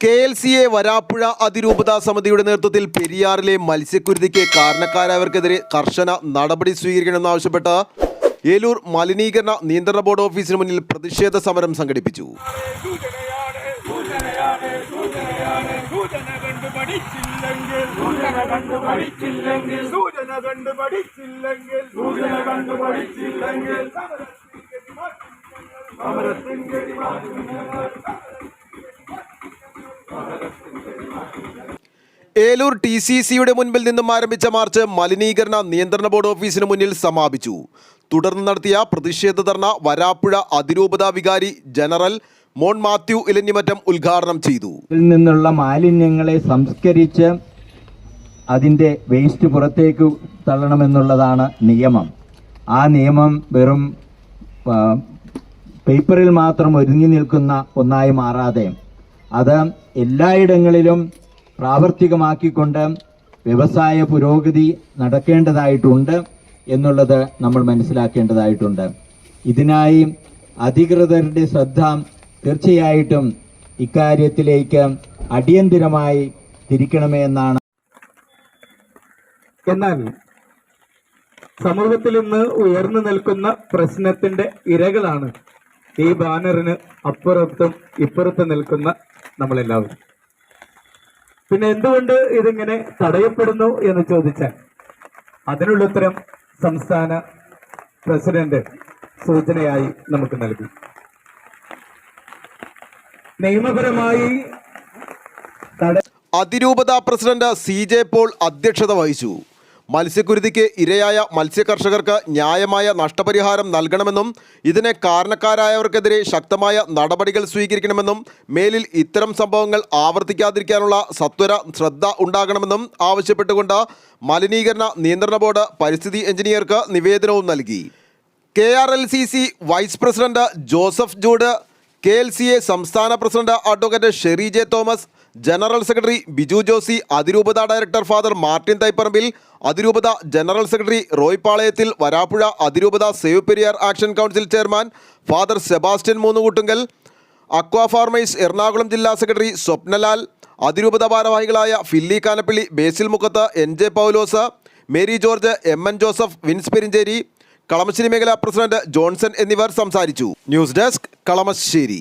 KLCA Varapuzha അതിരൂപതാ സമിതിയുടെ നേതൃത്വത്തിൽ പെരിയാറിലെ മത്സ്യക്കുരുതിക്ക് കാരണക്കാരായവർക്കെതിരെ കർശന നടപടി സ്വീകരിക്കണമെന്നാവശ്യപ്പെട്ട് ഏലൂർ മലിനീകരണ നിയന്ത്രണ ബോർഡ് ഓഫീസിന് മുന്നിൽ പ്രതിഷേധ സമരം സംഘടിപ്പിച്ചു. ഏലൂർ TCCയുടെ മുൻപിൽ നിന്നും ആരംഭിച്ച മാർച്ച് മലിനീകരണ നിയന്ത്രണ ബോർഡ് ഓഫീസിന് മുന്നിൽ സമാപിച്ചു. തുടർന്ന് നടത്തിയ പ്രതിഷേധ ധർണ വരാപ്പുഴ അതിരൂപതാ വികാരി ജനറൽ മോൺ മാത്യു ഇലഞ്ഞിമറ്റം ഉദ്ഘാടനം ചെയ്തു. ഇതിൽ നിന്നുള്ള മാലിന്യങ്ങളെ സംസ്കരിച്ച് അതിൻ്റെ വേസ്റ്റ് പുറത്തേക്ക് തള്ളണമെന്നുള്ളതാണ് നിയമം. ആ നിയമം വെറും പേപ്പറിൽ മാത്രം ഒതുങ്ങി നിൽക്കുന്ന ഒന്നായി മാറാതെ അത് എല്ലായിടങ്ങളിലും പ്രാവർത്തികമാക്കിക്കൊണ്ട് വ്യവസായ പുരോഗതി നടക്കേണ്ടതായിട്ടുണ്ട് എന്നുള്ളത് നമ്മൾ മനസ്സിലാക്കേണ്ടതായിട്ടുണ്ട്. ഇതിനായി അധികൃതരുടെ ശ്രദ്ധ തീർച്ചയായിട്ടും ഇക്കാര്യത്തിലേക്ക് അടിയന്തിരമായി തിരിക്കണമേ എന്നാണ്. എന്നാൽ സമൂഹത്തിൽ ഇന്ന് ഉയർന്നു നിൽക്കുന്ന പ്രശ്നത്തിന്റെ ഇരകളാണ് ഈ ബാനറിന് അപ്പുറത്തും ഇപ്പുറത്തും നിൽക്കുന്ന നമ്മളെല്ലാവരും. പിന്നെ എന്തുകൊണ്ട് ഇതിങ്ങനെ തടയപ്പെടുന്നു എന്ന് ചോദിച്ചാൽ അതിനുള്ള ഉത്തരം സംസ്ഥാന പ്രസിഡന്റ് സൂചനയായി നമുക്ക് നൽകി. നിയമപരമായി അതിരൂപതാ പ്രസിഡന്റ് CJ പോൾ അധ്യക്ഷത വഹിച്ചു. മത്സ്യക്കുരുതിക്ക് ഇരയായ മത്സ്യകർഷകർക്ക് ന്യായമായ നഷ്ടപരിഹാരം നൽകണമെന്നും ഇതിന് കാരണക്കാരായവർക്കെതിരെ ശക്തമായ നടപടികൾ സ്വീകരിക്കണമെന്നും മേലിൽ ഇത്തരം സംഭവങ്ങൾ ആവർത്തിക്കാതിരിക്കാനുള്ള സത്വര ശ്രദ്ധ ഉണ്ടാകണമെന്നും ആവശ്യപ്പെട്ടുകൊണ്ട് മലിനീകരണ നിയന്ത്രണ ബോർഡ് പരിസ്ഥിതി എഞ്ചിനീയർക്ക് നിവേദനവും നൽകി. KRLCC vice president Joseph Jude, KLCA സംസ്ഥാന president advocate Sherry J Thomas, general secretary Biju Josy, അതിരൂപത ഡയറക്ടർ ഫാദർ മാർട്ടിൻ തൈപ്പറമ്പിൽ, അതിരൂപത ജനറൽ സെക്രട്ടറി റോയ് പാളയത്തിൽ, വരാപ്പുഴ അതിരൂപത save Periyar action council chairman father Sebastian Moonnukoottungal, aqua farmers Ernakulam ജില്ലാ സെക്രട്ടറി സ്വപ്നലാൽ, അതിരൂപത ഭാരവാഹികളായ filly Kanappally, Basil Mukkath, NJ Paulose, Mary George, MN Joseph, Vince Perincherry, Kalamassery മേഖലാ president Johnson എന്നിവർ സംസാരിച്ചു. News desk Kalamassery.